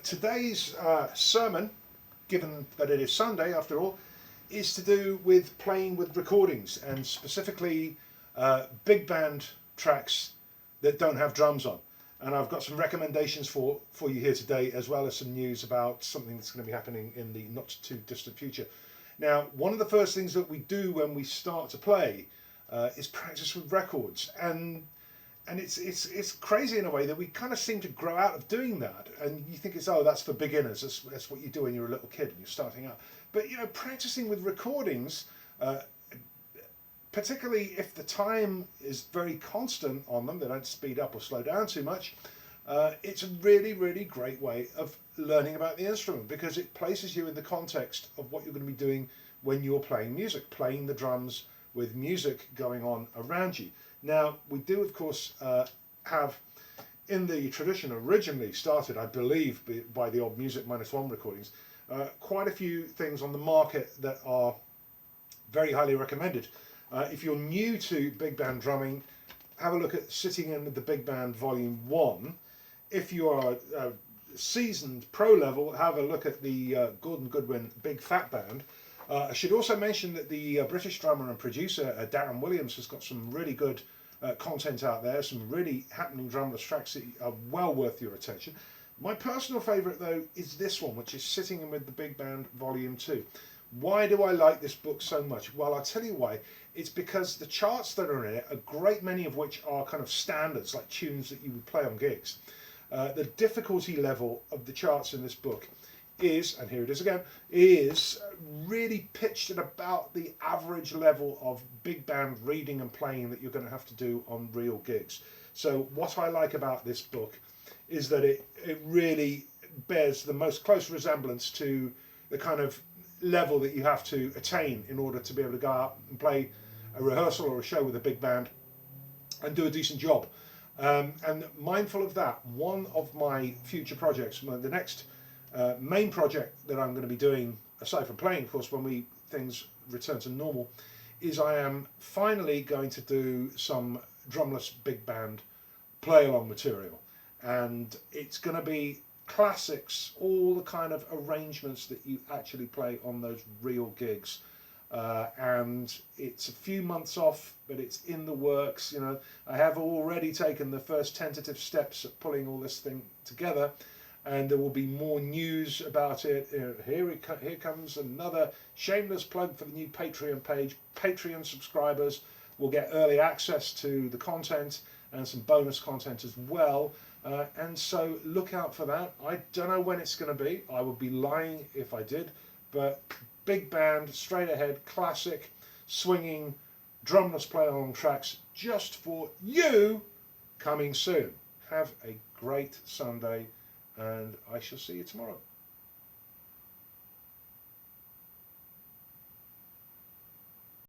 Today's sermon, given that it is Sunday after all, is to do with playing with recordings and specifically big band tracks that don't have drums on. And I've got some recommendations for you here today, as well as some news about something that's going to be happening in the not too distant future. Now, one of the first things that we do when we start to play is practice with records, and it's crazy in a way that we kind of seem to grow out of doing that. And you think that's for beginners. That's what you do when you're a little kid and you're starting out. But practicing with recordings, particularly if the time is very constant on them, they don't speed up or slow down too much. It's a really, really great way of learning about the instrument, because it places you in the context of what you're going to be doing when you're playing music, playing the drums with music going on around you. Now, we do, of course, have, in the tradition originally started, I believe, by the old Music -1 recordings, quite a few things on the market that are very highly recommended. If you're new to big band drumming, have a look at Sitting In With the Big Band Volume 1. If you are a seasoned pro level, have a look at the Gordon Goodwin Big Fat Band. I should also mention that the British drummer and producer Darren Williams has got some really good content out there, some really happening drumless tracks that are well worth your attention. My personal favourite though is this one, which is Sitting In With the Big Band Volume 2. Why do I like this book so much? Well, I'll tell you why. It's because the charts that are in it, a great many of which are kind of standards, like tunes that you would play on gigs. The difficulty level of the charts in this book is, and here it is again, is really pitched at about the average level of big band reading and playing that you're going to have to do on real gigs. So what I like about this book is that it really bears the most close resemblance to the kind of level that you have to attain in order to be able to go out and play a rehearsal or a show with a big band and do a decent job. And mindful of that, one of my future projects, the next main project that I'm going to be doing, aside from playing, of course, when things return to normal, is I am finally going to do some drumless big band play along material, and it's going to be classics, all the kind of arrangements that you actually play on those real gigs. And it's a few months off, but it's in the works. I have already taken the first tentative steps at pulling all this thing together, and there will be more news about it. Here comes another shameless plug for the new Patreon page. Patreon subscribers will get early access to the content and some bonus content as well. And so look out for that. I don't know when it's going to be. I would be lying if I did. But big band, straight ahead, classic, swinging, drumless play along tracks just for you, coming soon. Have a great Sunday, and I shall see you tomorrow.